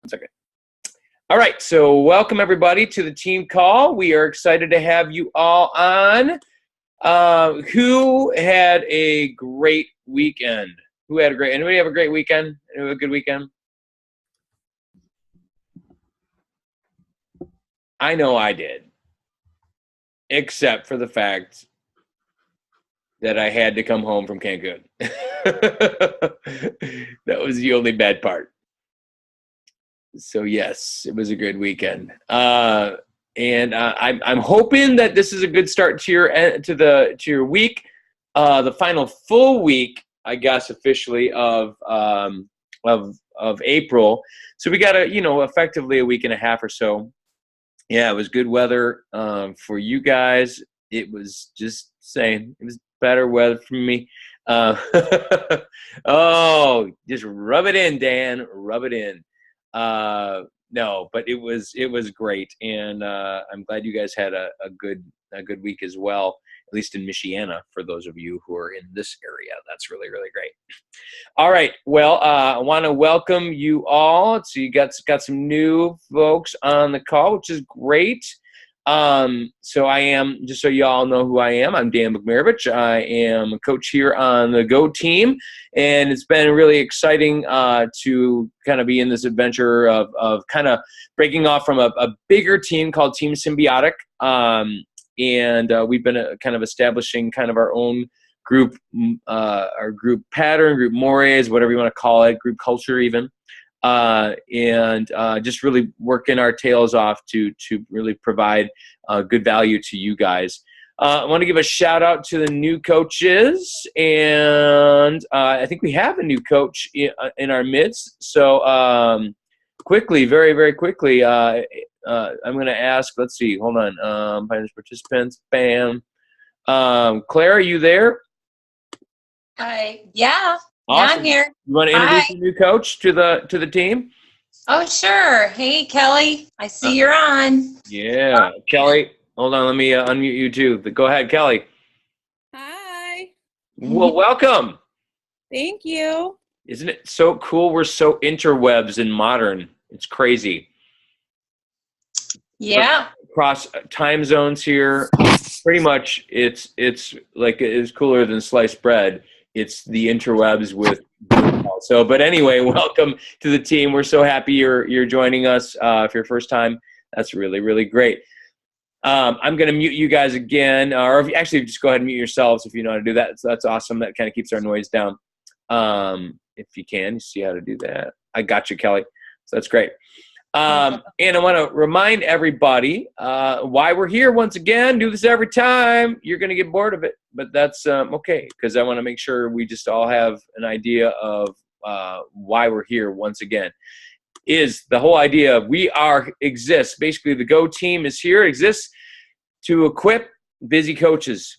Second. All right, so welcome everybody to the team call. We are excited to have you all on. Who had a great weekend? Anybody have a great weekend? Anybody have a good weekend? I know I did, except for the fact that I had to come home from Cancun. That was the only bad part. So yes, it was a good weekend, and I'm hoping that this is a good start to your week, the final full week, I guess, officially of April. So we got effectively a week and a half or so. Yeah, it was good weather for you guys. It was just saying it was better weather for me. Oh, just rub it in, Dan. Rub it in. No, but it was great, and I'm glad you guys had a good week as well, at least in Michiana, for those of you who are in this area. That's really, really great. All right, well, I want to welcome you all. So you got some new folks on the call, which is great. So I am, just so you all know who I am, I'm Dan McMarovich. I am a coach here on the Go team, and it's been really exciting to kind of be in this adventure of kind of breaking off from a bigger team called Team Symbiotic, and we've been kind of establishing kind of our own group, our group pattern, group mores, whatever you want to call it, group culture even. And just really working our tails off to really provide good value to you guys. I want to give a shout out to the new coaches, and I think we have a new coach in our midst. So quickly, very, very quickly, I'm going to ask, let's see, hold on, participants, bam. Claire, are you there? Hi. Yeah. Awesome. Yeah, I'm here. You want to introduce the new coach to the team? Oh, sure. Hey, Kelly. I see you're on. Yeah. Kelly, hold on. Let me unmute you too. Go ahead, Kelly. Hi. Well, welcome. Thank you. Isn't it so cool? We're so interwebs and modern. It's crazy. Yeah. Across time zones here, pretty much it's like it's cooler than sliced bread. It's the interwebs with so, but anyway, welcome to the team. We're so happy you're joining us for your first time. That's really, really great. I'm going to mute you guys again, or actually just go ahead and mute yourselves if you know how to do that. So that's awesome. That kind of keeps our noise down. If you can, you see how to do that. I got you, Kelly. So that's great. And I want to remind everybody why we're here once again. Do this every time. You're going to get bored of it, but that's okay, because I want to make sure we just all have an idea of why we're here once again. Is the whole idea of exists. Basically, the Go team is here, exists to equip busy coaches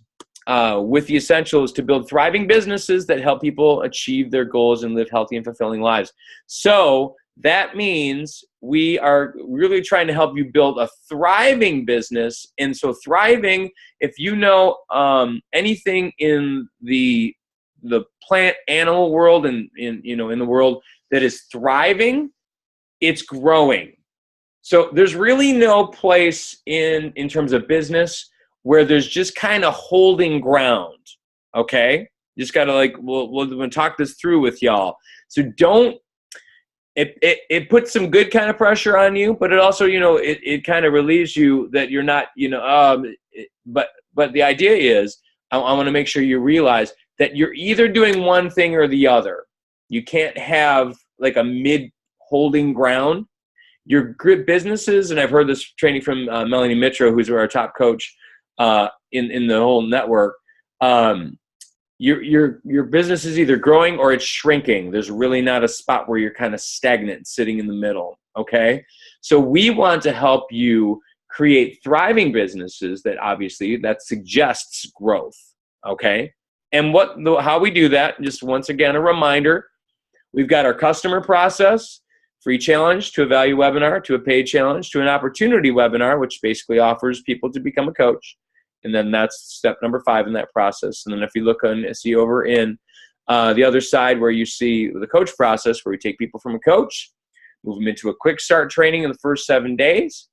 with the essentials to build thriving businesses that help people achieve their goals and live healthy and fulfilling lives. So that means we are really trying to help you build a thriving business. And so thriving, if you know anything in the plant animal world and in the world that is thriving, it's growing. So there's really no place in terms of business where there's just kind of holding ground. Okay? Just got to we'll talk this through with y'all. So don't. It puts some good kind of pressure on you, but it also, it kind of relieves you that you're not, but the idea is I want to make sure you realize that you're either doing one thing or the other. You can't have like a mid holding ground. Your good businesses, and I've heard this training from Melanie Mitro, who's our top coach in the whole network. Your business is either growing or it's shrinking. There's really not a spot where you're kind of stagnant, sitting in the middle, okay? So we want to help you create thriving businesses that suggests growth, okay? And how we do that, just once again, a reminder, we've got our customer process, free challenge to a value webinar, to a paid challenge, to an opportunity webinar, which basically offers people to become a coach. And then that's step number 5 in that process. And then if you look see over in the other side where you see the coach process, where we take people from a coach, move them into a quick start training in the first 7 days.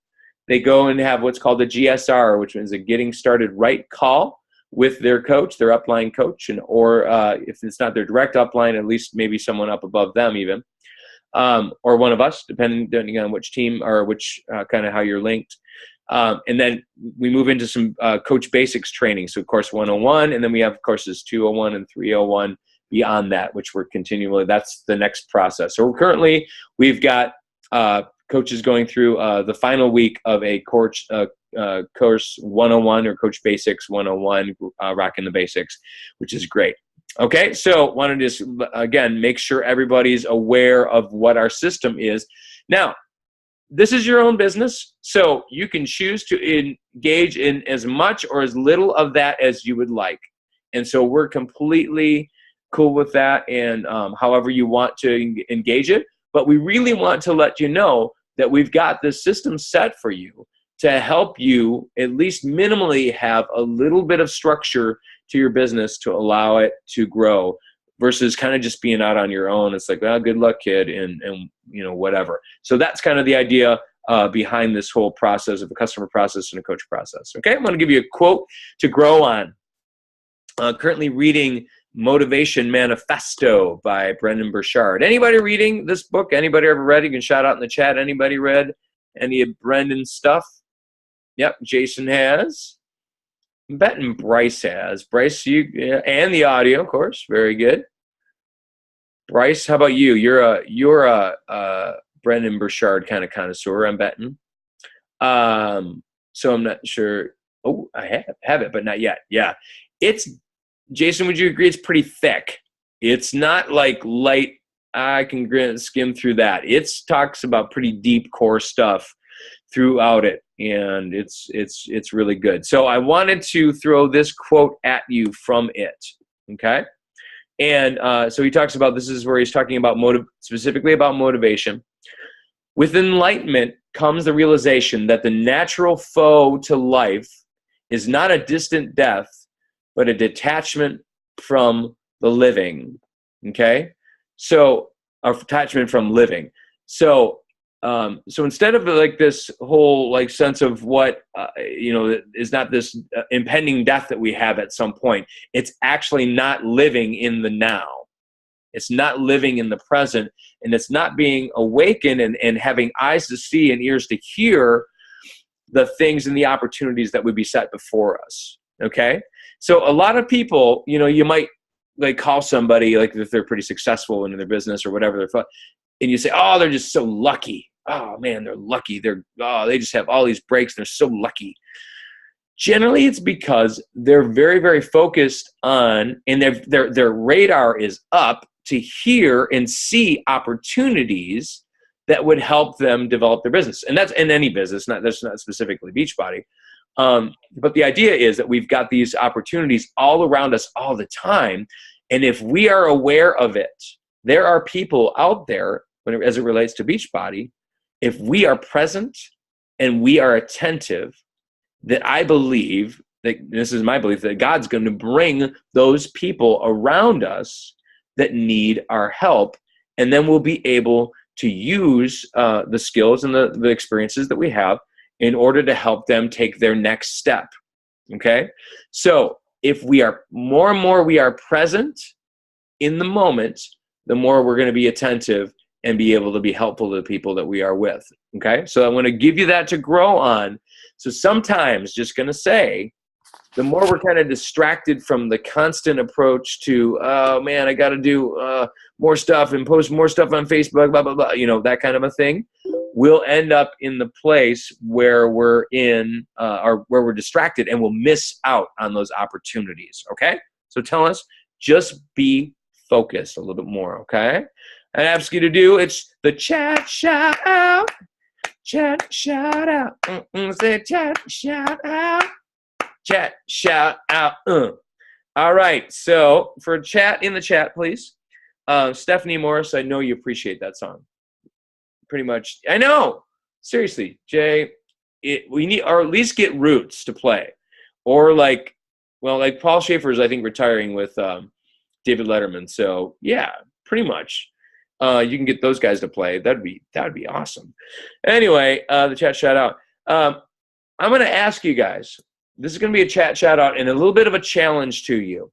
They go and have what's called a GSR, which is a getting started right call with their coach, their upline coach, or if it's not their direct upline, at least maybe someone up above them even, or one of us, depending on which team or which kind of how you're linked. And then we move into some coach basics training. So course 101, and then we have courses 201 and 301 beyond that, which we're continually, that's the next process. So we've got coaches going through the final week of a course 101 or coach basics 101, rocking the basics, which is great. Okay, so wanted to just, again, make sure everybody's aware of what our system is. Now, this is your own business, so you can choose to engage in as much or as little of that as you would like. And so we're completely cool with that, and however you want to engage it. But we really want to let you know that we've got this system set for you to help you at least minimally have a little bit of structure to your business to allow it to grow versus kind of just being out on your own. It's like, well, good luck, kid, and whatever. So that's kind of the idea behind this whole process of a customer process and a coach process. Okay, I'm going to give you a quote to grow on. Currently reading Motivation Manifesto by Brendon Burchard. Anybody reading this book? Anybody ever read it? You can shout out in the chat. Anybody read any of Brendon's stuff? Yep, Jason has. I'm betting Bryce has. Bryce, and the audio, of course. Very good. Bryce, how about you? You're a Brendon Burchard kind of connoisseur, I'm betting. So I'm not sure. Oh, I have it, but not yet. Yeah. Jason, would you agree it's pretty thick? It's not like light, I can skim through that. It talks about pretty deep core stuff throughout it, and it's really good. So I wanted to throw this quote at you from it, okay? And so he talks about, this is where he's talking about specifically about motivation. With enlightenment comes the realization that the natural foe to life is not a distant death, but a detachment from the living, okay? So, a detachment from living. So instead of like this whole like sense of what, is not this impending death that we have at some point, it's actually not living in the now. It's not living in the present, and it's not being awakened and having eyes to see and ears to hear the things and the opportunities that would be set before us, okay? So a lot of people, you might like call somebody like if they're pretty successful in their business or whatever, and you say, oh, they're just so lucky. Oh man, they're lucky. They just have all these breaks. They're so lucky. Generally, it's because they're very, very focused on, and their radar is up to hear and see opportunities that would help them develop their business. And that's in any business, that's not specifically Beachbody. But the idea is that we've got these opportunities all around us all the time. And if we are aware of it, there are people out there, as it relates to Beachbody, if we are present and we are attentive, that I believe, that this is my belief, that God's going to bring those people around us that need our help. And then we'll be able to use the skills and the experiences that we have in order to help them take their next step, okay? So if we are more and more we are present in the moment, the more we're going to be attentive and be able to be helpful to the people that we are with, okay? So I want to give you that to grow on. So sometimes, just going to say, the more we're kind of distracted from the constant approach to, oh man, I got to do more stuff and post more stuff on Facebook, blah, blah, blah, that kind of a thing, we'll end up in the place where we're in, or where we're distracted, and we'll miss out on those opportunities, okay? So tell us, just be focused a little bit more, okay? I ask you to do, it's the chat shout out. Chat shout out. Say chat shout out. Chat shout out. All right, so for chat, in the chat, please. Stephanie Morris, I know you appreciate that song. Pretty much. I know. Seriously, Jay, we need, or at least get Roots to play. Or like Paul Schaefer is, I think, retiring with David Letterman. So, yeah, pretty much. you can get those guys to play. That'd be awesome. Anyway, the chat shout out. I'm going to ask you guys. This is going to be a chat shout out and a little bit of a challenge to you.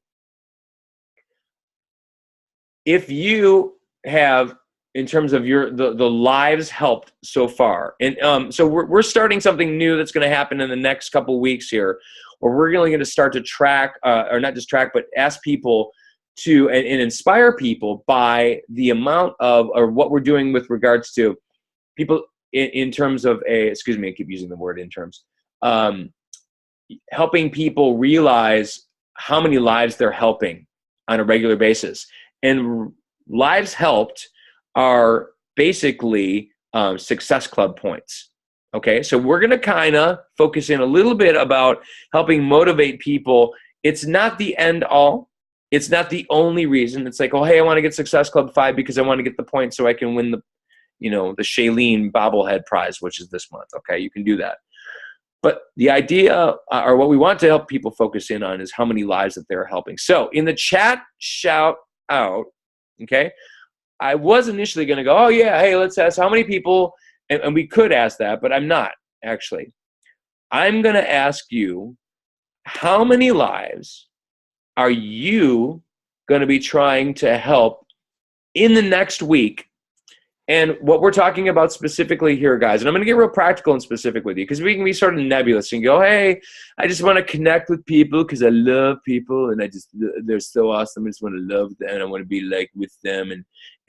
If you have, in terms of the lives helped so far, and so we're starting something new that's going to happen in the next couple weeks here, where we're really going to start to track, or not just track, but ask people to and inspire people by the amount of, or what we're doing with regards to people in terms of I keep using the word in terms, helping people realize how many lives they're helping on a regular basis. And lives helped are basically Success Club points. Okay, so we're going to kind of focus in a little bit about helping motivate people. It's not the end all. It's not the only reason. It's like, oh, hey, I want to get Success Club 5 because I want to get the points so I can win the Shailene bobblehead prize, which is this month. Okay, you can do that. But the idea, or what we want to help people focus in on, is how many lives that they're helping. So in the chat shout out, okay, I was initially going to go, oh yeah, hey, let's ask how many people, and we could ask that, but I'm not actually. I'm going to ask you, how many lives are you going to be trying to help in the next week? And what we're talking about specifically here, guys, and I'm going to get real practical and specific with you, because we can be sort of nebulous and go, hey, I just want to connect with people because I love people and they're so awesome. I just want to love them and I want to be like with them and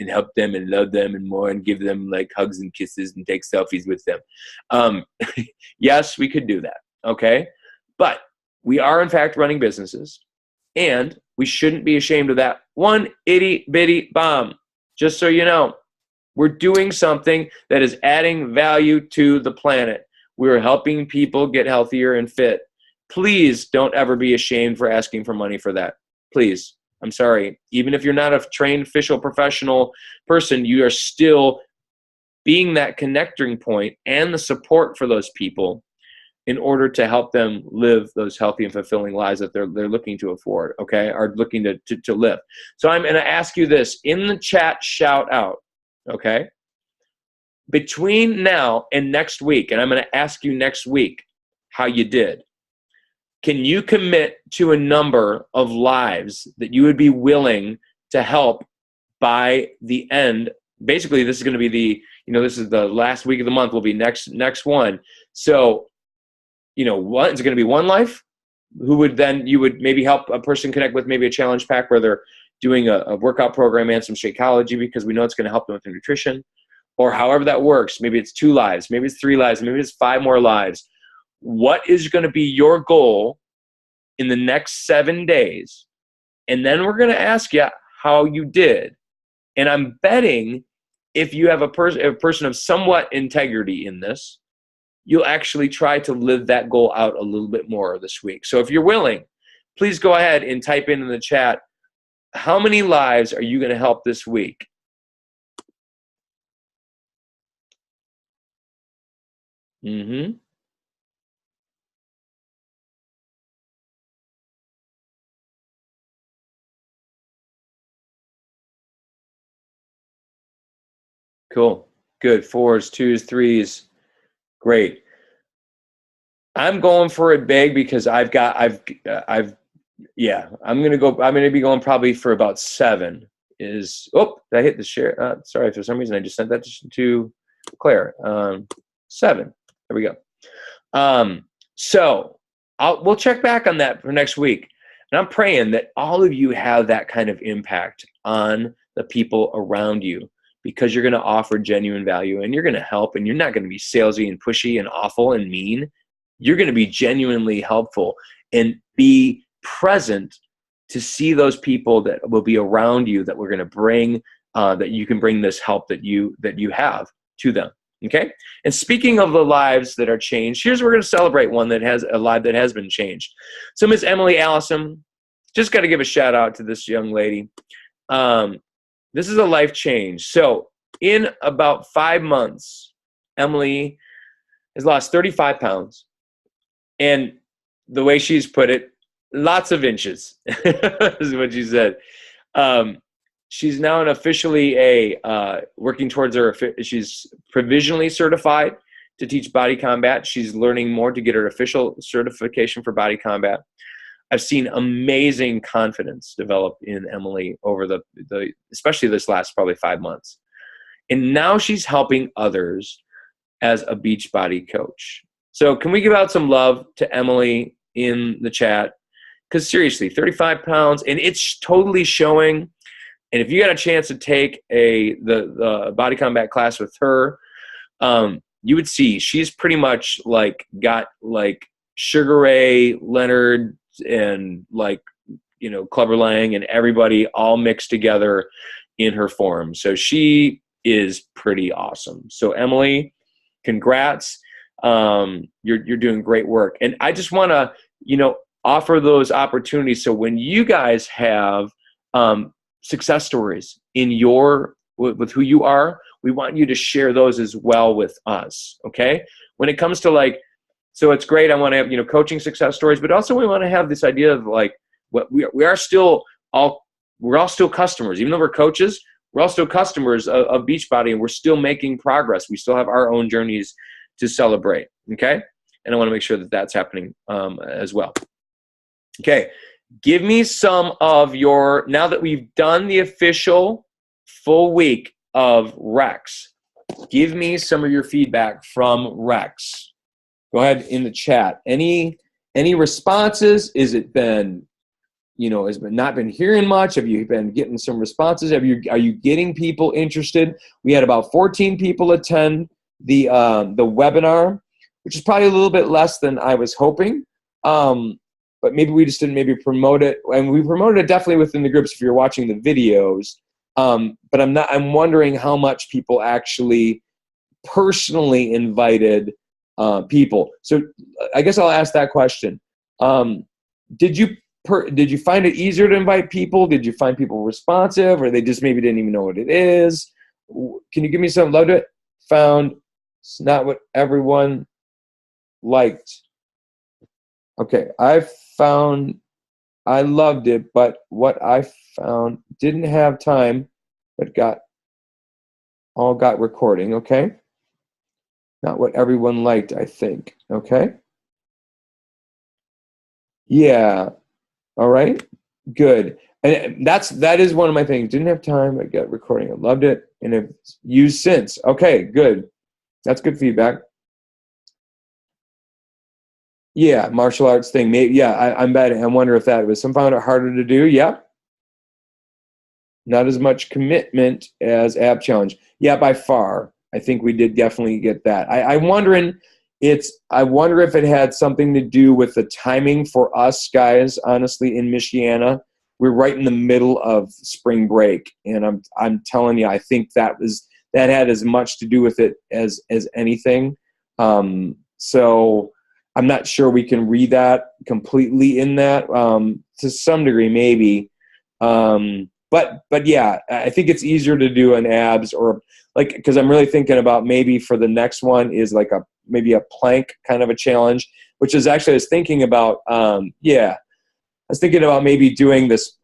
help them and love them and more and give them like hugs and kisses and take selfies with them. Yes, we could do that, okay? But we are, in fact, running businesses, and we shouldn't be ashamed of that. One itty bitty bomb, just so you know. We're doing something that is adding value to the planet. We're helping people get healthier and fit. Please don't ever be ashamed for asking for money for that. Please. I'm sorry. Even if you're not a trained, official, professional person, you are still being that connecting point and the support for those people in order to help them live those healthy and fulfilling lives that they're looking to afford, okay, are looking to live. So I'm going to ask you this in the chat shout out. Okay, between now and next week, and I'm going to ask you next week how you did. Can you commit to a number of lives that you would be willing to help by the end? Basically, this is going to be this is the last week of the month, will be next one. So, what is it going to be? One life? Who would then, you would maybe help a person connect with maybe a challenge pack where they're doing a workout program and some Shakeology, because we know it's going to help them with their nutrition, or however that works. Maybe it's 2 lives, maybe it's 3 lives, maybe it's 5 more lives. What is going to be your goal in the next 7 days? And then we're going to ask you how you did. And I'm betting if you have a person of somewhat integrity in this, you'll actually try to live that goal out a little bit more this week. So if you're willing, please go ahead and type in the chat, how many lives are you going to help this week? Mm-hmm. Cool. Good. 4s, 2s, 3s. Great. I'm going for it big because I'm going to be going probably for about 7. I hit the share. Sorry, for some reason I just sent that to Claire. 7. There we go. So we'll check back on that for next week. And I'm praying that all of you have that kind of impact on the people around you, because you're going to offer genuine value and you're going to help, and you're not going to be salesy and pushy and awful and mean. You're going to be genuinely helpful and be present to see those people that will be around you, that we're going to bring, that you can bring this help that you have to them. Okay. And speaking of the lives that are changed, here's where we're going to celebrate one that has a life that has been changed. So Miss Emily Allison, just got to give a shout out to this young lady. This is a life change. So in about 5 months, Emily has lost 35 pounds. And the way she's put it, lots of inches is what she said. she's now officially working towards she's provisionally certified to teach body combat. She's learning more to get her official certification for body combat. I've seen amazing confidence develop in Emily over the especially this last probably 5 months. And now she's helping others as a Beachbody coach. So can we give out some love to Emily in the chat? Because seriously, 35 pounds, and it's totally showing. And if you got a chance to take the body combat class with her, you would see she's pretty much like got like Sugar Ray Leonard and like, you know, Clubber Lang and everybody all mixed together in her form. So she is pretty awesome. So Emily, congrats. You're doing great work. And I just want to, you know, offer those opportunities. So when you guys have success stories in with who you are, we want you to share those as well with us. Okay. When it comes to like, so it's great. I want to have, you know, coaching success stories, but also we want to have this idea of like what we're all still customers, even though we're coaches, we're all still customers of Beachbody, and we're still making progress. We still have our own journeys to celebrate. Okay. And I want to make sure that that's happening as well. Okay. Give me some of your, now that we've done the official full week of Rex, give me some of your feedback from Rex. Go ahead in the chat. Any responses? Is it been, you know, has been not been hearing much? Have you been getting some responses? Are you getting people interested? We had about 14 people attend the webinar, which is probably a little bit less than I was hoping. But maybe we just didn't maybe promote it, and we promoted it definitely within the groups if you're watching the videos. But I'm wondering how much people actually personally invited people. So I guess I'll ask that question. Did you find it easier to invite people? Did you find people responsive, or they just maybe didn't even know what it is? Can you give me some? Loved it. Found it's not what everyone liked. Okay, I loved it, but what I found didn't have time, but got recording. Okay. Not what everyone liked, I think. Okay. Yeah. All right. Good. And that is one of my things. Didn't have time. I got recording. I loved it, and have used since. Okay. Good. That's good feedback. Yeah, martial arts thing. Maybe. Yeah, I'm betting. I wonder if that was some found it harder to do. Yeah. Not as much commitment as ab challenge. Yeah, by far. I think we did definitely get that. I wonder if it had something to do with the timing for us guys, honestly, in Michiana. We're right in the middle of spring break, and I'm telling you, I think that had as much to do with it as anything. So I'm not sure we can read that completely in that. To some degree, maybe. But yeah, I think it's easier to do an abs or like, because I'm really thinking about maybe for the next one is like maybe a plank kind of a challenge, which is actually I was thinking about. I was thinking about maybe doing this.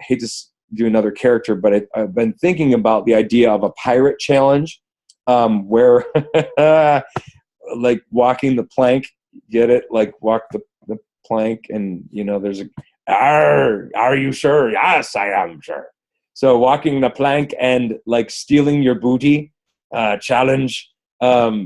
Hate to do another character, but I've been thinking about the idea of a pirate challenge, where like walking the plank. Get it? Like walk the plank, and you know there's a. Are you sure? Yes, I am sure. So walking the plank and like stealing your booty challenge,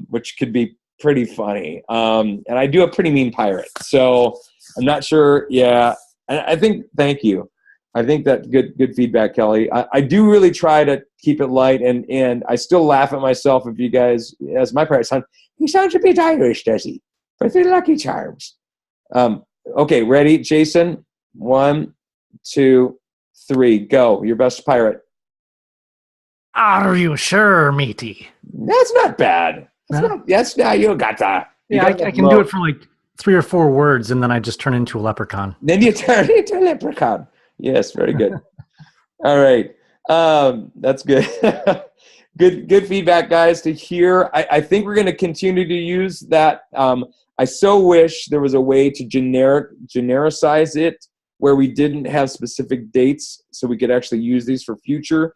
which could be pretty funny. And I do a pretty mean pirate. So I'm not sure. Yeah, I think, thank you. I think that good feedback, Kelly. I do really try to keep it light, and I still laugh at myself if you guys, as my pirate son, he sounds a bit Irish, does he? But they're Lucky Charms. Okay, ready, Jason? 1, 2, 3, go. Your best pirate. Are you sure, matey? That's not bad. That's not you got that. Yeah, I can do it for like 3 or 4 words, and then I just turn into a leprechaun. Then you turn into a leprechaun. Yes, very good. All right. That's good. Good feedback, guys, to hear. I think we're going to continue to use that. I so wish there was a way to genericize it where we didn't have specific dates so we could actually use these for future.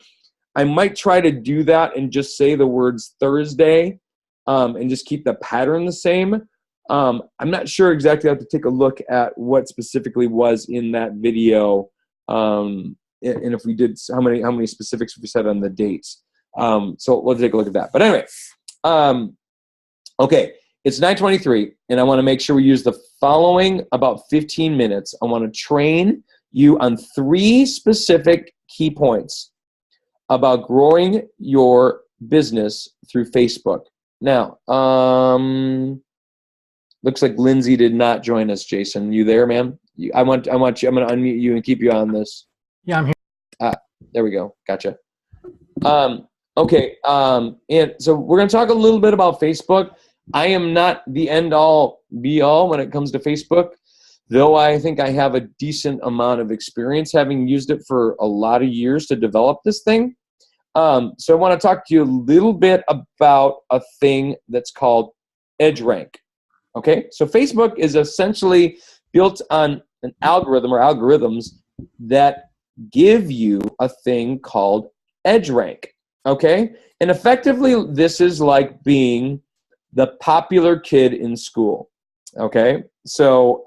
I might try to do that and just say the words Thursday and just keep the pattern the same. I'm not sure exactly. I have to take a look at what specifically was in that video, and if we did, how many specifics we said on the dates. So we'll take a look at that. But anyway, okay, it's 9:23, and I want to make sure we use the following about 15 minutes. I want to train you on 3 specific key points about growing your business through Facebook. Now, looks like Lindsay did not join us. Jason, you there, ma'am? I want you. I'm going to unmute you and keep you on this. Yeah, I'm here. There we go. Gotcha. Okay. And so we're going to talk a little bit about Facebook. I am not the end all be all when it comes to Facebook, though I think I have a decent amount of experience having used it for a lot of years to develop this thing. So I want to talk to you a little bit about a thing that's called EdgeRank. Okay, so Facebook is essentially built on an algorithm or algorithms that give you a thing called EdgeRank. Okay, and effectively this is like being the popular kid in school. Okay, so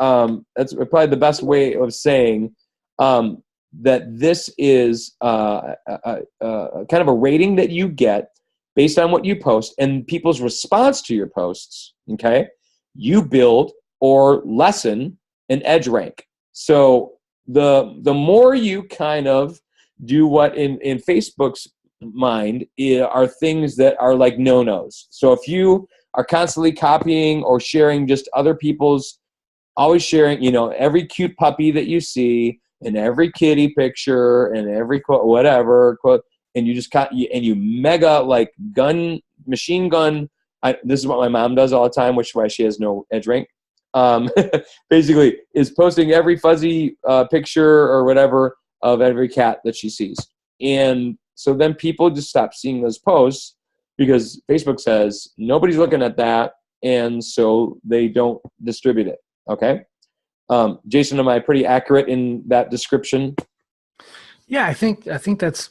that's probably the best way of saying that this is kind of a rating that you get based on what you post and people's response to your posts. Okay, you build or lessen an EdgeRank. So the more you kind of do what in Facebook's mind are things that are like no-nos. So if you are constantly copying or sharing just other people's, always sharing, every cute puppy that you see and every kitty picture and every quote, whatever quote, and you just and you mega like machine gun. This is what my mom does all the time, which is why she has no EdgeRank. Basically, is posting every fuzzy picture or whatever of every cat that she sees, and so then people just stop seeing those posts because Facebook says nobody's looking at that, and so they don't distribute it. Okay, Jason, am I pretty accurate in that description? Yeah, I think that's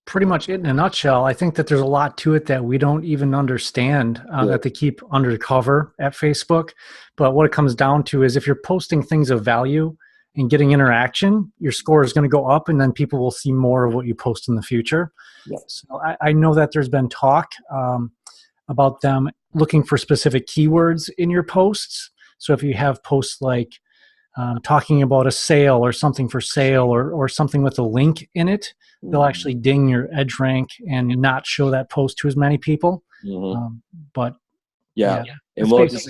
pretty much it in a nutshell. I think that there's a lot to it that we don't even understand that they keep undercover at Facebook. But what it comes down to is if you're posting things of value and getting interaction, your score is going to go up, and then people will see more of what you post in the future. Yes. So I know that there's been talk about them looking for specific keywords in your posts. So if you have posts like talking about a sale or something for sale or something with a link in it, they'll actually ding your EdgeRank and not show that post to as many people. Mm-hmm. But yeah. And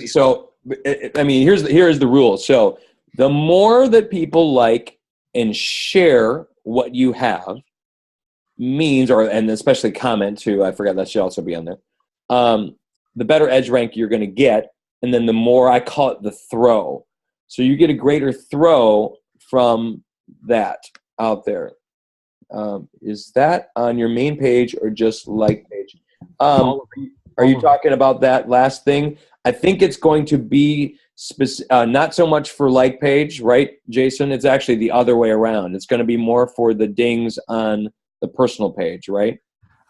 so I mean, here's the rule. So the more that people like and share what you have means, and especially comment too, I forgot that should also be on there, the better EdgeRank you're going to get. And then the more, I call it the throw. So you get a greater throw from that out there. Is that on your main page or just like page? Are you talking about that last thing? I think it's going to be not so much for like page, right, Jason? It's actually the other way around. It's going to be more for the dings on the personal page, right?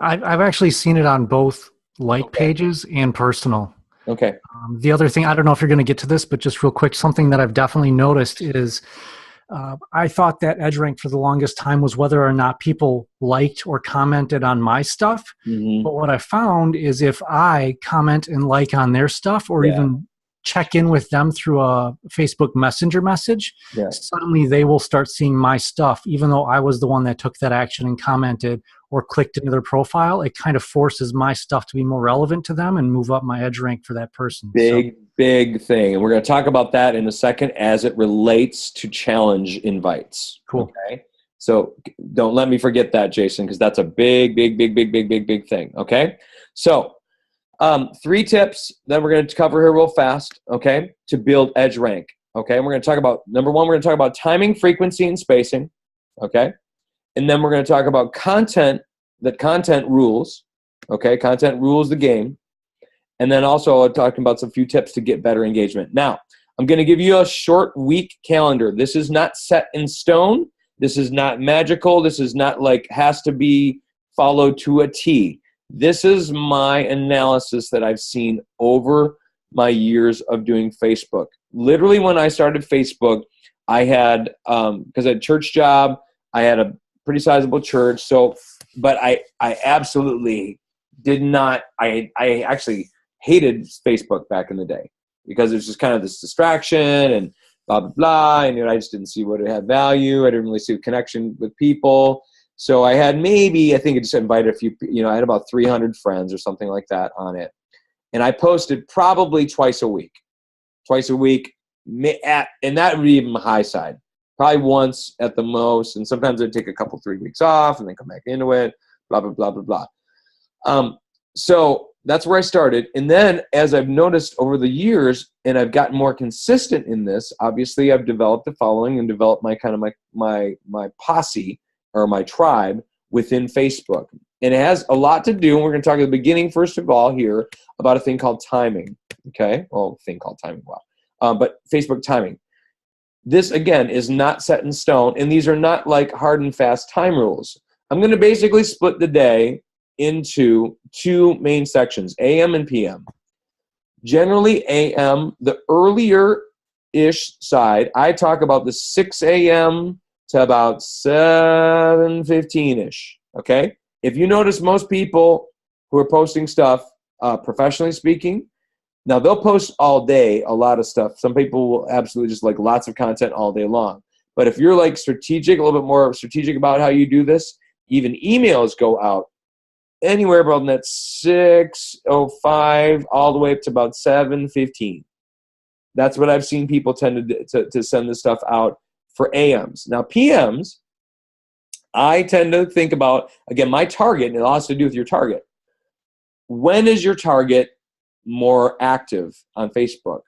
I've actually seen it on both like pages and personal. Okay. The other thing, I don't know if you're going to get to this, but just real quick, something that I've definitely noticed is I thought that EdgeRank for the longest time was whether or not people liked or commented on my stuff. Mm-hmm. But what I found is if I comment and like on their stuff or even check in with them through a Facebook Messenger message, suddenly they will start seeing my stuff, even though I was the one that took that action and commented or clicked into their profile. It kind of forces my stuff to be more relevant to them and move up my EdgeRank for that person. Big thing. And we're going to talk about that in a second as it relates to challenge invites. Cool. Okay. So don't let me forget that, Jason, because that's a big thing. Okay. So 3 tips that we're going to cover here real fast, okay, to build EdgeRank. Okay. And we're going to talk about, number 1, we're going to talk about timing, frequency, and spacing. Okay. And then we're going to talk about content rules. Okay. Content rules the game. And then also talking about some few tips to get better engagement. Now, I'm going to give you a short week calendar. This is not set in stone. This is not magical. This is not like has to be followed to a T. This is my analysis that I've seen over my years of doing Facebook. Literally when I started Facebook, I had, because I had a church job, I had a pretty sizable church. So, but I absolutely did not, I actually hated Facebook back in the day because it was just kind of this distraction and blah, blah, blah. And I just didn't see what it had value. I didn't really see a connection with people. So I had I think I just invited a few, I had about 300 friends or something like that on it. And I posted probably twice a week, and that would be even my high side, probably once at the most. And sometimes I'd take a couple, 3 weeks off and then come back into it, blah, blah, blah, blah, blah. So that's where I started. And then as I've noticed over the years, and I've gotten more consistent in this, obviously I've developed a following and developed my kind of my posse or my tribe within Facebook. And it has a lot to do, and we're going to talk at the beginning, first of all, here about a thing called timing. Okay? Well, a thing called timing, wow. But Facebook timing. This, again, is not set in stone, and these are not like hard and fast time rules. I'm going to basically split the day into two main sections, AM and PM. Generally, AM, the earlier-ish side, I talk about the 6 a.m. to about 7:15-ish, okay? If you notice, most people who are posting stuff, professionally speaking, now they'll post all day a lot of stuff. Some people will absolutely just like lots of content all day long. But if you're like strategic, a little bit more strategic about how you do this, even emails go out anywhere from that 6:05 all the way up to about 7:15. That's what I've seen people tend to send this stuff out for AMs. Now PMs, I tend to think about, again, my target, and it all has to do with your target. When is your target more active on Facebook?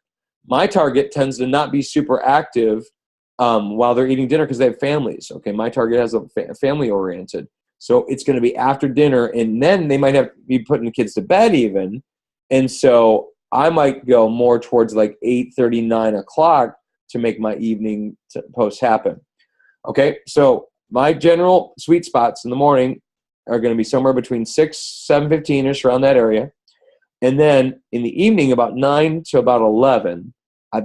My target tends to not be super active while they're eating dinner because they have families. Okay, my target has a family oriented. So it's going to be after dinner, and then they might have be putting the kids to bed even. And so I might go more towards like 8:30, 9 o'clock to make my evening posts happen. Okay, so my general sweet spots in the morning are going to be somewhere between 7:15-ish, around that area. And then in the evening, about 9 to about 11,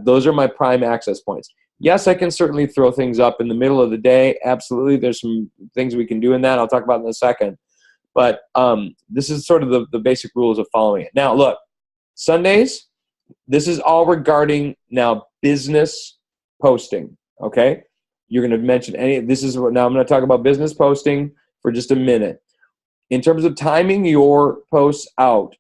those are my prime access points. Yes, I can certainly throw things up in the middle of the day. Absolutely. There's some things we can do in that. I'll talk about in a second. But this is sort of the basic rules of following it. Now, look, Sundays, this is all regarding now business posting, okay? You're going to mention now I'm going to talk about business posting for just a minute. In terms of timing your posts out,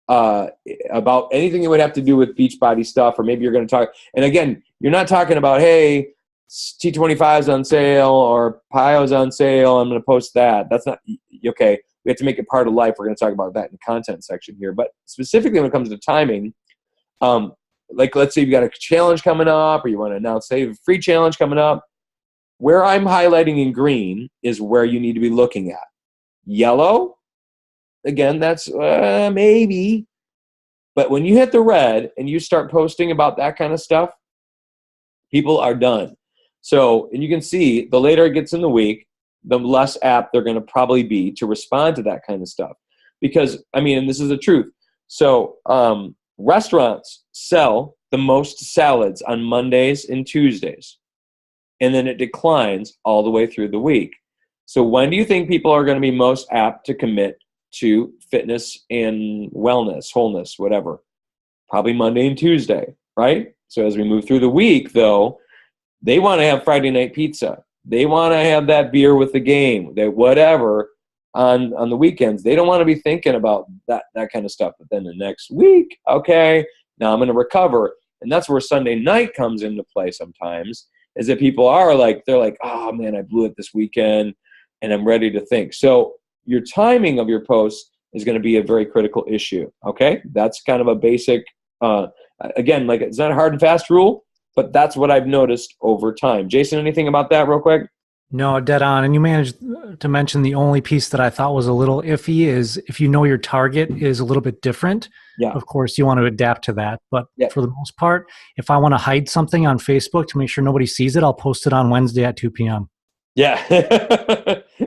about anything that would have to do with Beachbody stuff, or maybe you're going to talk, and again, you're not talking about, hey, T25 is on sale or PIO's on sale, I'm going to post that. That's not, okay, we have to make it part of life. We're going to talk about that in the content section here. But specifically when it comes to timing, like let's say you've got a challenge coming up, or you want to announce, say, a free challenge coming up, where I'm highlighting in green is where you need to be looking at. Yellow, again, that's maybe. But when you hit the red and you start posting about that kind of stuff, people are done. So, and you can see the later it gets in the week, the less apt they're going to probably be to respond to that kind of stuff. Because, I mean, and this is the truth. So, restaurants sell the most salads on Mondays and Tuesdays. And then it declines all the way through the week. So when do you think people are going to be most apt to commit to fitness and wellness, wholeness, whatever? Probably Monday and Tuesday, right? So as we move through the week, though, they want to have Friday night pizza. They want to have that beer with the game, whatever, on the weekends. They don't want to be thinking about that kind of stuff. But then the next week, okay, now I'm going to recover. And that's where Sunday night comes into play sometimes, is that people are like, they're like, oh, man, I blew it this weekend, and I'm ready to think. So your timing of your posts is going to be a very critical issue, okay? That's kind of a basic, again, like it's not a hard and fast rule, but that's what I've noticed over time. Jason, anything about that real quick? No, dead on. And you managed to mention the only piece that I thought was a little iffy is if you know your target is a little bit different, Yeah. of course you want to adapt to that. But Yeah. for the most part, if I want to hide something on Facebook to make sure nobody sees it, I'll post it on Wednesday at 2 p.m. Yeah.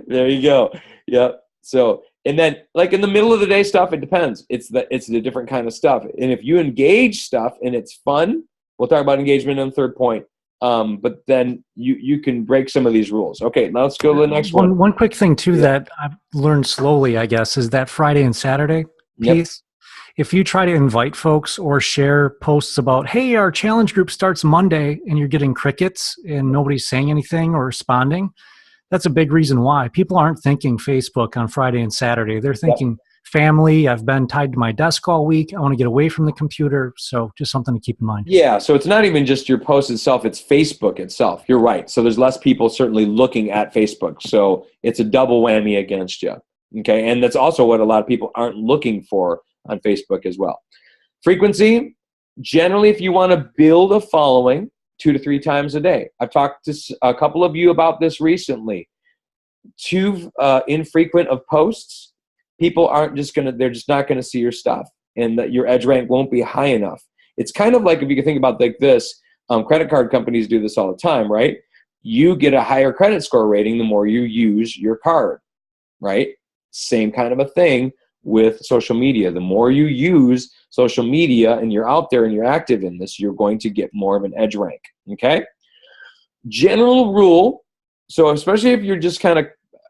There you go. Yeah. So, and then like in the middle of the day stuff, it depends. It's the different kind of stuff. And if you engage stuff and it's fun, we'll talk about engagement in the third point. But then you can break some of these rules. Okay, now let's go to the next one. One quick thing too Yeah. that I've learned slowly, I guess, is that Friday and Saturday Yep. piece. If you try to invite folks or share posts about, hey, our challenge group starts Monday, and you're getting crickets and nobody's saying anything or responding, that's a big reason why. People aren't thinking Facebook on Friday and Saturday. They're thinking family, I've been tied to my desk all week, I want to get away from the computer. So just something to keep in mind. Yeah, so it's not even just your post itself, it's Facebook itself. You're right. So there's less people certainly looking at Facebook. So it's a double whammy against you. Okay, and that's also what a lot of people aren't looking for on Facebook as well. Frequency, generally if you want to build a following 2 to 3 times a day. I've talked to a couple of you about this recently. Too infrequent of posts, people aren't just going to, they're just not going to see your stuff, and that your edge rank won't be high enough. It's kind of like if you can think about like this, credit card companies do this all the time, right? You get a higher credit score rating the more you use your card, right? Same kind of a thing with social media. The more you use social media and you're out there and you're active in this, you're going to get more of an edge rank, okay? General rule, so especially if you're just kind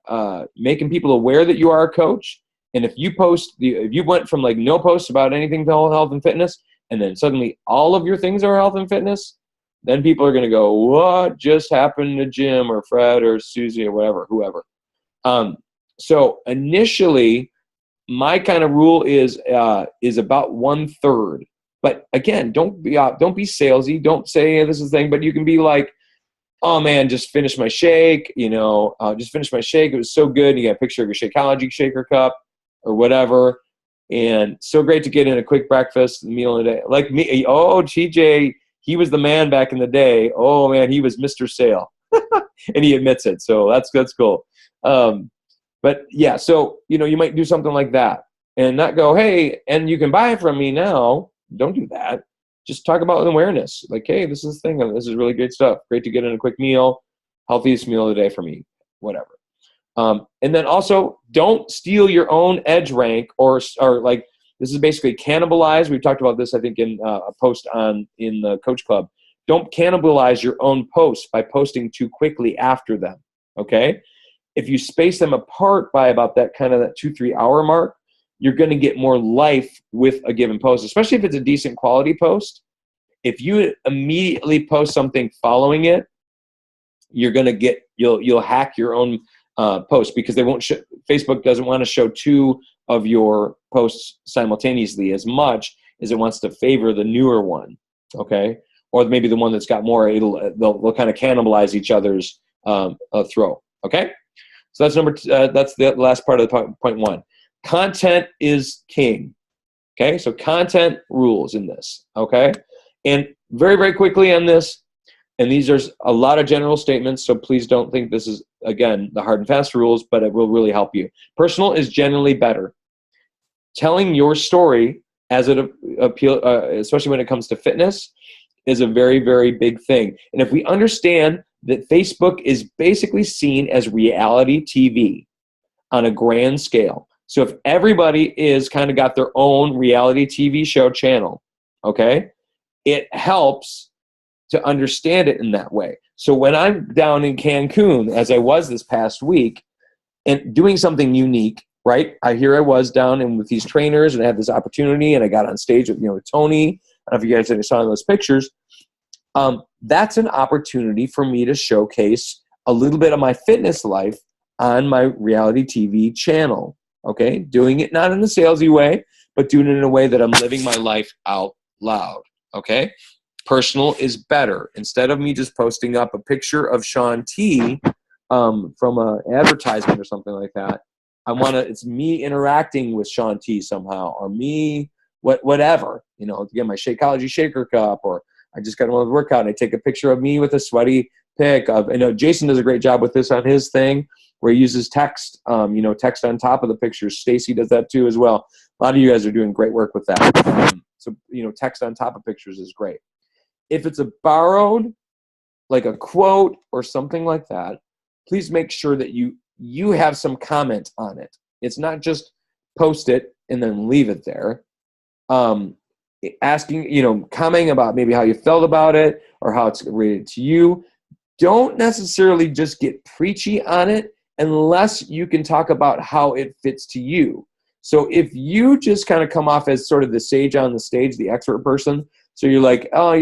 of making people aware that you are a coach, and if you if you went from like no posts about anything to health and fitness, and then suddenly all of your things are health and fitness, then people are going to go, what just happened to Jim or Fred or Susie or whatever, whoever. So initially, my kind of rule is about 1/3. But again, don't be salesy. Don't say, hey, this is the thing. But you can be like, oh man, just finished my shake. Just finished my shake. It was so good. You got a picture of your Shakeology shaker cup or whatever, and so great to get in a quick breakfast meal in a day. Like me, TJ, he was the man back in the day. Oh man, he was Mr. Sale, and he admits it. So that's cool. But yeah, so, you might do something like that and not go, hey, and you can buy it from me now. Don't do that. Just talk about awareness. Like, hey, this is the thing. This is really great stuff. Great to get in a quick meal. Healthiest meal of the day for me, whatever. And then also don't steal your own edge rank or like, this is basically cannibalize. We've talked about this, I think, in a post in the Coach Club. Don't cannibalize your own posts by posting too quickly after them. Okay. If you space them apart by about that 2-3 hour mark, you're going to get more life with a given post, especially if it's a decent quality post. If you immediately post something following it, you're going to you'll hack your own post, because they won't Facebook doesn't want to show 2 of your posts simultaneously as much as it wants to favor the newer one. Okay. Or maybe the one that's got more, they'll kind of cannibalize each other's throw. Okay. So that's the last part of the point 1. Content is king. Okay, so content rules in this. Okay, and very, very quickly on this, and these are a lot of general statements, so please don't think this is, again, the hard and fast rules, but it will really help you. Personal is generally better. Telling your story as it appeal, especially when it comes to fitness, is a very, very big thing. And if we understand that Facebook is basically seen as reality TV on a grand scale. So if everybody is kind of got their own reality TV show channel, okay, it helps to understand it in that way. So when I'm down in Cancun, as I was this past week, and doing something unique, right? I was down and with these trainers, and I had this opportunity, and I got on stage with Tony. I don't know if you guys saw those pictures. That's an opportunity for me to showcase a little bit of my fitness life on my reality TV channel. Okay, doing it not in a salesy way, but doing it in a way that I'm living my life out loud. Okay, personal is better. Instead of me just posting up a picture of Shaun T from an advertisement or something like that, it's me interacting with Shaun T somehow, or me whatever. Get my Shakeology shaker cup, or I just got another workout and I take a picture of me with a sweaty pick. I know Jason does a great job with this on his thing where he uses text, text on top of the pictures. Stacy does that too as well. A lot of you guys are doing great work with that. So, text on top of pictures is great. If it's a borrowed, like a quote or something like that, please make sure that you have some comment on it. It's not just post it and then leave it there. Asking, commenting about maybe how you felt about it or how it's related to you. Don't necessarily just get preachy on it unless you can talk about how it fits to you. So if you just kind of come off as sort of the sage on the stage, the expert person, so you're like, oh,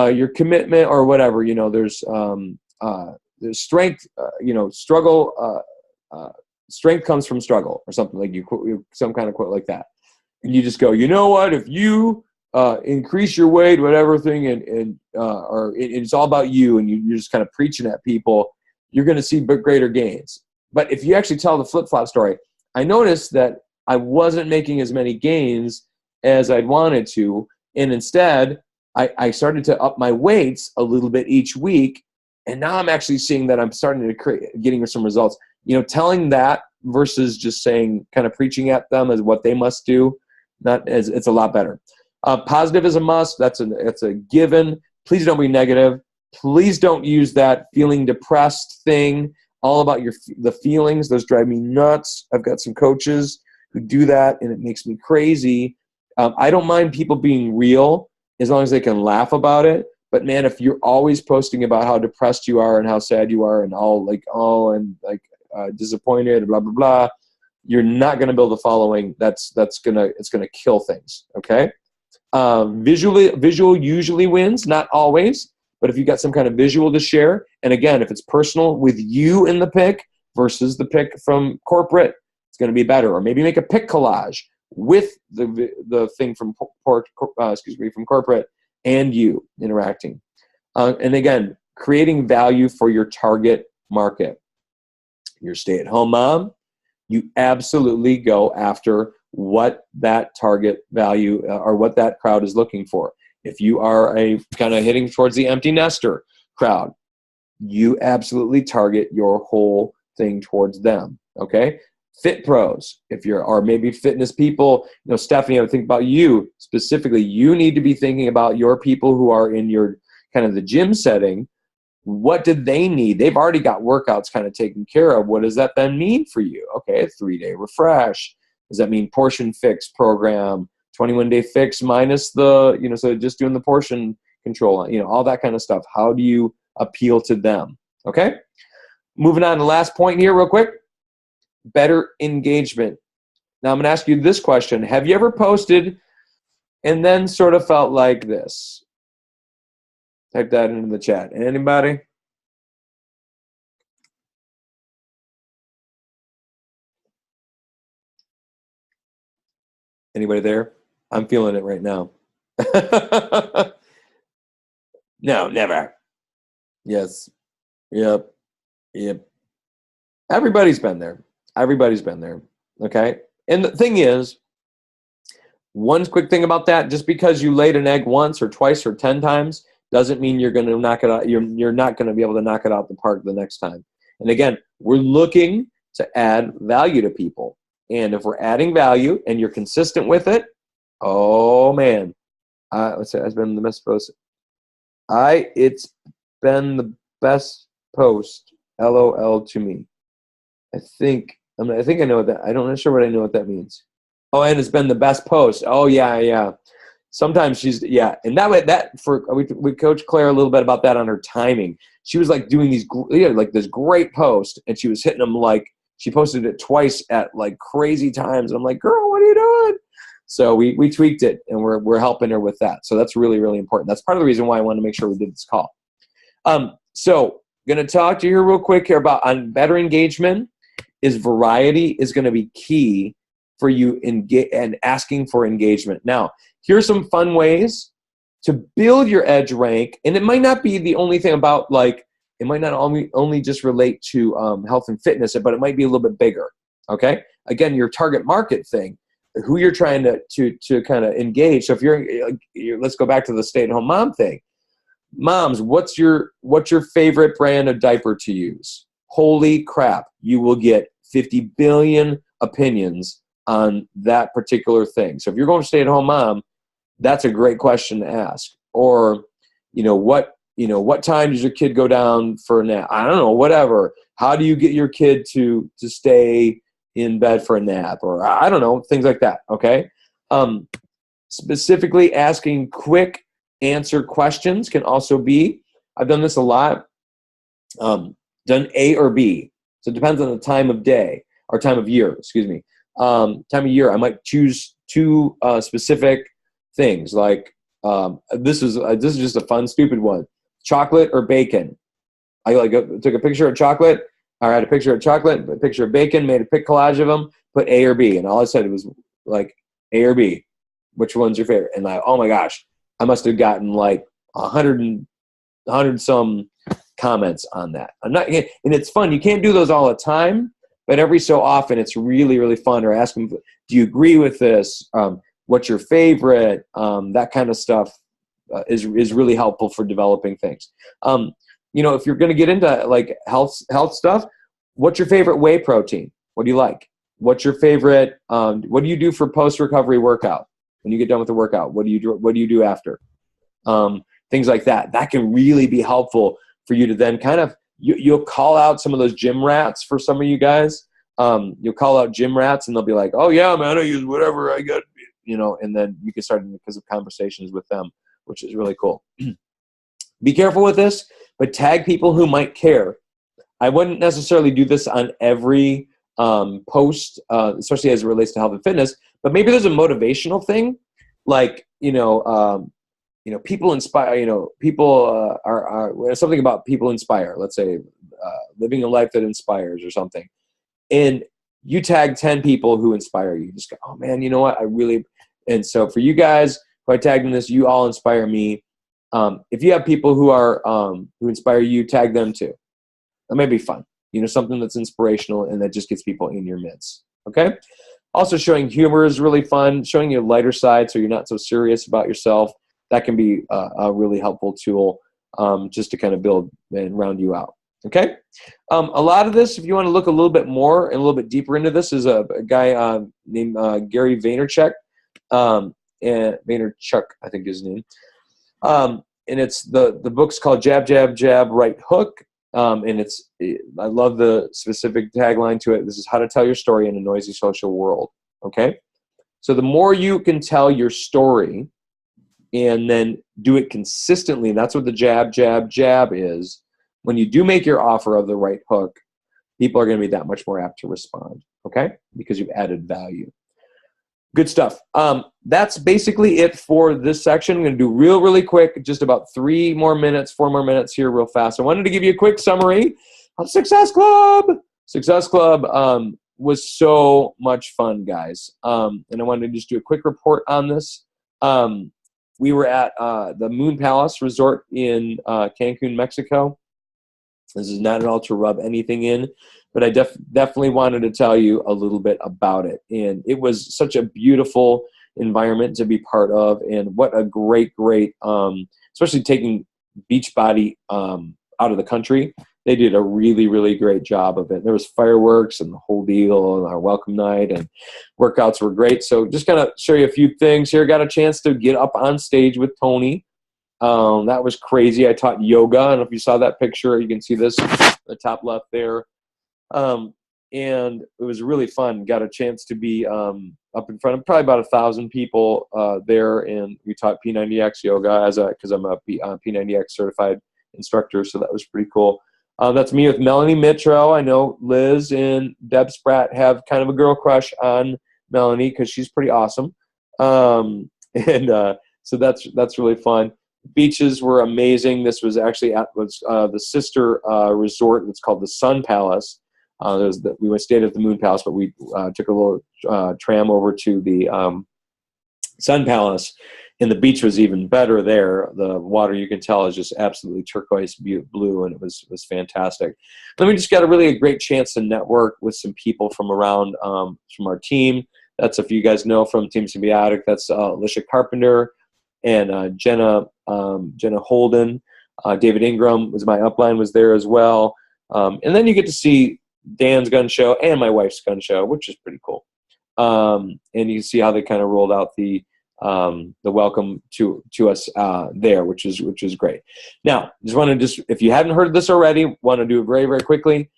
your commitment or whatever, there's strength, struggle, strength comes from struggle or something like some kind of quote like that. And you just go, you know what, if you increase your weight, whatever thing, or it's all about you, and you're just kind of preaching at people, you're going to see greater gains. But if you actually tell the flip-flop story, I noticed that I wasn't making as many gains as I'd wanted to, and instead I started to up my weights a little bit each week, and now I'm actually seeing that I'm starting to getting some results. Telling that versus just saying, kind of preaching at them as what they must do, it's a lot better. Positive is a must. That's a given. Please don't be negative. Please don't use that feeling depressed thing, all about the feelings. Those drive me nuts. I've got some coaches who do that, and it makes me crazy. I don't mind people being real as long as they can laugh about it. But man, if you're always posting about how depressed you are and how sad you are and disappointed, blah blah blah, you're not going to build a following. It's gonna kill things. Okay. Visual usually wins, not always. But if you got some kind of visual to share, and again, if it's personal with you in the pic versus the pic from corporate, it's going to be better. Or maybe make a pic collage with the thing from corporate and you interacting. And again, creating value for your target market. Your stay-at-home mom, you absolutely go after what that target value or what that crowd is looking for. If you are a kind of hitting towards the empty nester crowd, you absolutely target your whole thing towards them. Okay. Fit pros, or maybe fitness people, Stephanie, I would think about you specifically. You need to be thinking about your people who are in your kind of the gym setting. What did they need? They've already got workouts kind of taken care of. What does that then mean for you? Okay. 3-day refresh. Does that mean portion fix program? 21-day fix minus the, so just doing the portion control, all that kind of stuff. How do you appeal to them? Okay. Moving on to the last point here real quick, better engagement. Now I'm going to ask you this question. Have you ever posted and then sort of felt like this? Type that into the chat. Anybody? Anybody there? I'm feeling it right now. No, never. Yes. Yep. Everybody's been there. Okay. And the thing is, one quick thing about that, just because you laid an egg once or twice or 10 times doesn't mean you're going to knock it out. You're not going to be able to knock it out the park the next time. And again, we're looking to add value to people. And if we're adding value and you're consistent with it, oh man, let's say it's been the best post. It's been the best post. LOL to me. I think I know what that. I'm not sure what I know what that means. Oh, and it's been the best post. Oh yeah. Sometimes and we coached Claire a little bit about that on her timing. She was like doing this great post, and she was hitting them like she posted it twice at like crazy times. And I'm like, girl, what are you doing? So we tweaked it, and we're helping her with that. So that's really, really important. That's part of the reason why I wanted to make sure we did this call. So going to talk to you here real quick here about on better engagement. Is variety is going to be key for you and asking for engagement. Now, here's some fun ways to build your edge rank, and it might not be the only thing about it might not only just relate to health and fitness, but it might be a little bit bigger. Okay, again, your target market thing, who you're trying to kind of engage. So if you're let's go back to the stay-at-home mom thing. Moms, what's your favorite brand of diaper to use? Holy crap, you will get 50 billion opinions on that particular thing. So if you're going to stay-at-home mom, that's a great question to ask. Or, what time does your kid go down for a nap? I don't know, whatever. How do you get your kid to stay in bed for a nap? Or I don't know, things like that, okay? Specifically asking quick answer questions can also be, I've done this a lot, done A or B. So it depends on the time of day, or time of year, excuse me. Time of year, I might choose two specific things, like this is just a fun, stupid one. Chocolate or bacon? I took a picture of chocolate, or I had a picture of chocolate, a picture of bacon, made a pic collage of them, put A or B, and all I said was like A or B. Which one's your favorite? And like, oh my gosh, I must have gotten like 100 some comments on that. And it's fun. You can't do those all the time, but every so often it's really, really fun. Or ask them, do you agree with this? What's your favorite? That kind of stuff is really helpful for developing things. If you're going to get into like health stuff, what's your favorite whey protein? What do you like? What's your favorite? What do you do for post-recovery workout? When you get done with the workout, what do you do after? Things like that. That can really be helpful for you to then kind of, you'll call out some of those gym rats for some of you guys. You'll call out gym rats and they'll be like, oh yeah, man, I use whatever I got, and then you can start because of conversations with them, which is really cool. Be careful with this, but tag people who might care. I wouldn't necessarily do this on every post, especially as it relates to health and fitness, but maybe there's a motivational thing, like, people inspire, people are something about people inspire, let's say living a life that inspires or something. And you tag 10 people who inspire you. Just go, oh man, you know what? And so for you guys who I tagged in this, you all inspire me. If you have people who are, who inspire you, tag them too. That may be fun. Something that's inspirational and that just gets people in your midst. Okay. Also, showing humor is really fun. Showing your lighter side so you're not so serious about yourself. That can be a really helpful tool just to kind of build and round you out. Okay. A lot of this, if you want to look a little bit more and a little bit deeper into this, is a guy named Gary Vaynerchuk. And Vaynerchuk, I think is his name. And it's the book's called Jab, Jab, Jab, Right Hook. And I love the specific tagline to it. This is how to tell your story in a noisy social world. Okay. So the more you can tell your story and then do it consistently, and that's what the jab, jab, jab is. When you do make your offer of the right hook, people are going to be that much more apt to respond. Okay. Because you've added value. Good stuff. That's basically it for this section. I'm going to do really quick, just about 4 more minutes here real fast. I wanted to give you a quick summary of Success Club. Success Club was so much fun, guys. And I wanted to just do a quick report on this. We were at the Moon Palace Resort in Cancun, Mexico. This is not at all to rub anything in, but I definitely wanted to tell you a little bit about it. And it was such a beautiful environment to be part of, and what a great, especially taking Beachbody out of the country. They did a really, really great job of it. There was fireworks and the whole deal, and our welcome night and workouts were great. So just kind of show you a few things here. Got a chance to get up on stage with Tony. That was crazy. I taught yoga. I don't know if you saw that picture. You can see this, the top left there. And it was really fun. Got a chance to be up in front of probably about 1,000 people there, and we taught P90X yoga because I'm a P90X certified instructor, so that was pretty cool. That's me with Melanie Mitro. I know Liz and Deb Spratt have kind of a girl crush on Melanie because she's pretty awesome. So that's really fun. Beaches were amazing. This was actually at the sister resort. It's called the Sun Palace. We stayed at the Moon Palace, but we took a little tram over to the Sun Palace, and the beach was even better there. The water, you can tell, is just absolutely turquoise blue, and it was fantastic. Then we just got a great chance to network with some people from around from our team. That's, if you guys know from Team Symbiotic, that's Alicia Carpenter and Jenna Holden. David Ingram was my upline, was there as well. And then you get to see Dan's gun show and my wife's gun show, which is pretty cool. And you can see how they kind of rolled out the welcome to us there, which is great. Now, if you hadn't heard this already, want to do it very, very quickly.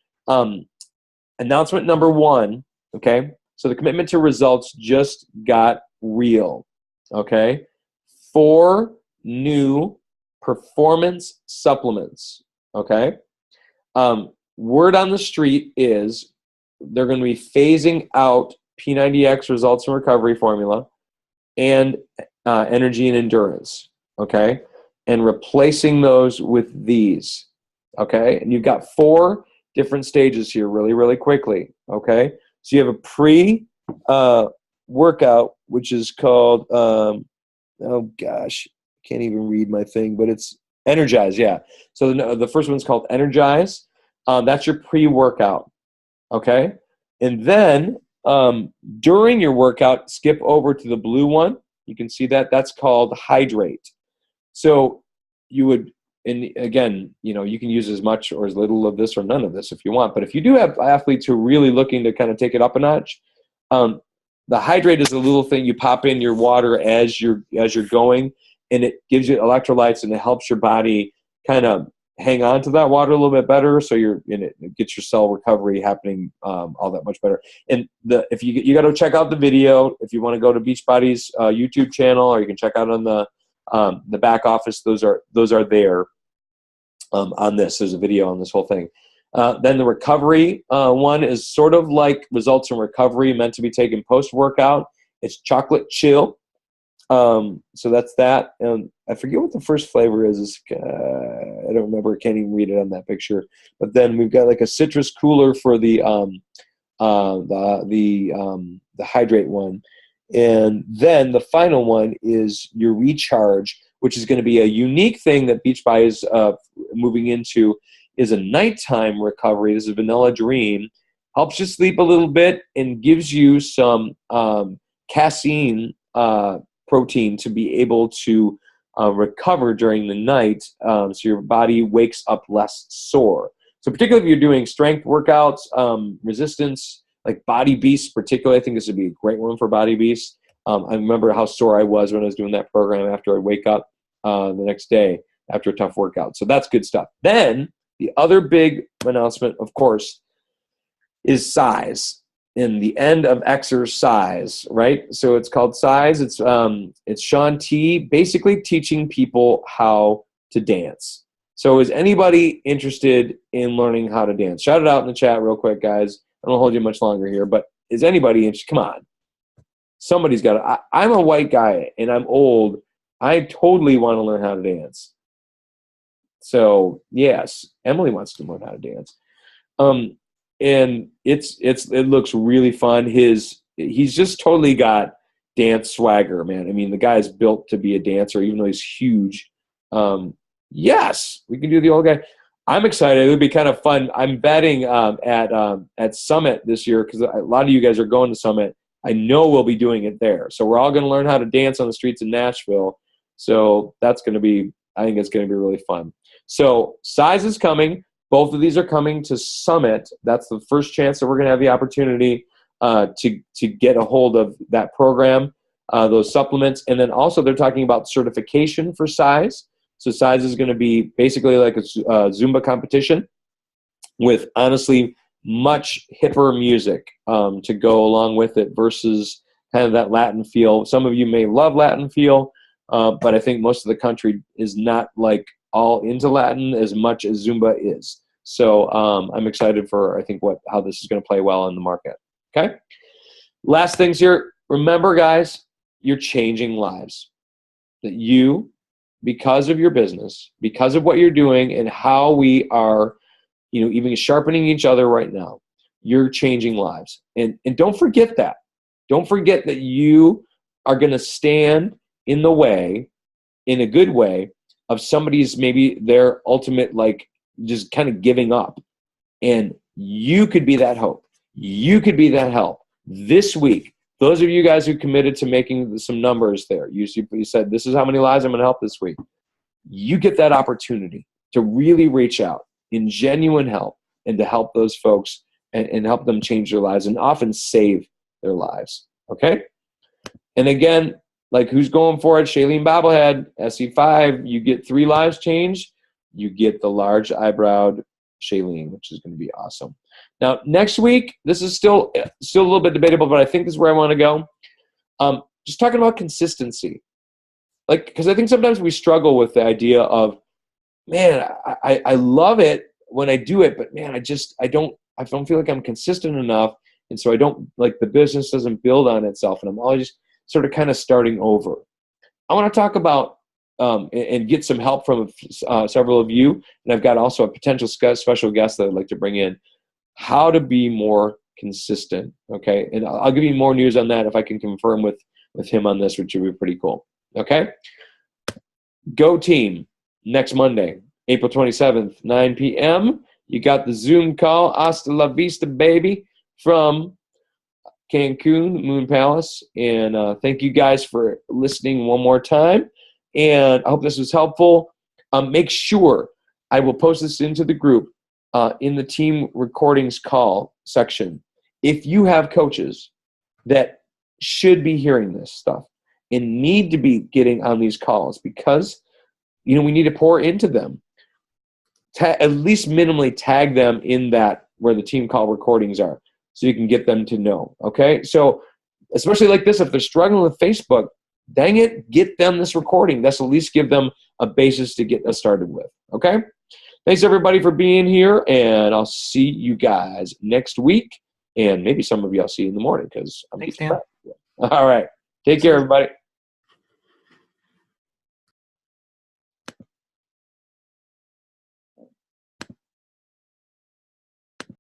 Announcement number 1, okay? So the commitment to results just got real, okay? 4 new performance supplements, okay? Word on the street is they're going to be phasing out P90X results and recovery formula and energy and endurance, okay? And replacing those with these, okay? And you've got 4 different stages here really, really quickly, okay? So you have a pre-workout, which is called, oh gosh, can't even read my thing, but it's Energize, yeah. So the first one's called Energize. That's your pre-workout, okay? And then during your workout, skip over to the blue one. You can see that. That's called Hydrate. So you would, and again, you can use as much or as little of this or none of this if you want. But if you do have athletes who are really looking to kind of take it up a notch, the Hydrate is a little thing you pop in your water as you're going, and it gives you electrolytes and it helps your body kind of hang on to that water a little bit better, so it gets your cell recovery happening all that much better. And if you got to check out the video if you want to go to Beachbody's YouTube channel, or you can check out on the back office. Those are there on this. There's a video on this whole thing. Then the recovery one is sort of like results in recovery, meant to be taken post workout. It's chocolate chill. So that's that. I forget what the first flavor is. I don't remember. Can't even read it on that picture. But then we've got like a citrus cooler for the Hydrate one. And then the final one is your Recharge, which is going to be a unique thing that Beachbody is moving into, is a nighttime recovery. This is Vanilla Dream. Helps you sleep a little bit and gives you some casein protein to be able to recover during the night, so your body wakes up less sore. So particularly if you're doing strength workouts, resistance, like Body Beast particularly, I think this would be a great one for Body Beast. I remember how sore I was when I was doing that program after I wake up the next day after a tough workout. So that's good stuff. Then the other big announcement, of course, is size. In the end of exercise, right? So it's called Size. It's Shaun T basically teaching people how to dance. So is anybody interested in learning how to dance? Shout it out in the chat real quick, guys. I don't hold you much longer here, but is anybody interested? Come on. Somebody's got to. I'm a white guy and I'm old. I totally want to learn how to dance. So yes, Emily wants to learn how to dance. And it looks really fun. He's just totally got dance swagger, man. I mean, the guy's built to be a dancer, even though he's huge. Yes, we can do the old guy. I'm excited. It would be kind of fun. I'm betting at Summit this year, because a lot of you guys are going to Summit. I know we'll be doing it there. So we're all going to learn how to dance on the streets of Nashville. So that's going to be, I think it's going to be really fun. So Size is coming. Both of these are coming to Summit. That's the first chance that we're going to have the opportunity to get a hold of that program, those supplements. And then also they're talking about certification for Size. So Size is going to be basically like a Zumba competition with, honestly, much hipper music to go along with it versus kind of that Latin feel. Some of you may love Latin feel, but I think most of the country is not like all into Latin as much as Zumba is. So I'm excited for, I think, how this is going to play well in the market. Okay? Last things here. Remember, guys, you're changing lives. That you, because of your business, because of what you're doing and how we are, even sharpening each other right now, you're changing lives. And don't forget that. Don't forget that you are going to stand in the way, in a good way, of somebody's maybe their ultimate, like, just kind of giving up. And you could be that hope. You could be that help. This week, those of you guys who committed to making some numbers there, you said, this is how many lives I'm going to help this week. You get that opportunity. to really reach out in genuine help and to help those folks and help them change their lives and often save their lives. Okay? And again, like who's going for it? Shailene Bobblehead, SE5, you get 3 lives changed. You get the large eyebrowed Shailene, which is going to be awesome. Now, next week, this is still a little bit debatable, but I think this is where I want to go. Just talking about consistency. Like, because I think sometimes we struggle with the idea of, man, I love it when I do it, but man, I don't feel like I'm consistent enough. And so I don't, like, the business doesn't build on itself. And I'm always sort of kind of starting over. I want to talk about and get some help from several of you. And I've got also a potential special guest that I'd like to bring in, how to be more consistent. Okay. And I'll give you more news on that if I can confirm with him on this, which would be pretty cool. Okay. Go team next Monday, April 27th, 9 p.m. You got the Zoom call, Hasta La Vista, baby, from Cancun, Moon Palace. And thank you guys for listening one more time. And I hope this was helpful. Make sure I will post this into the group in the team recordings call section. If you have coaches that should be hearing this stuff and need to be getting on these calls because, we need to pour into them, at least minimally tag them in that where the team call recordings are so you can get them to know. Okay? So especially like this, if they're struggling with Facebook, dang it, get them this recording. That's at least give them a basis to get us started with. Okay? Thanks, everybody, for being here, and I'll see you guys next week. And maybe some of you I'll see in the morning because I'm Thanks, Dan. All right. Take care, everybody.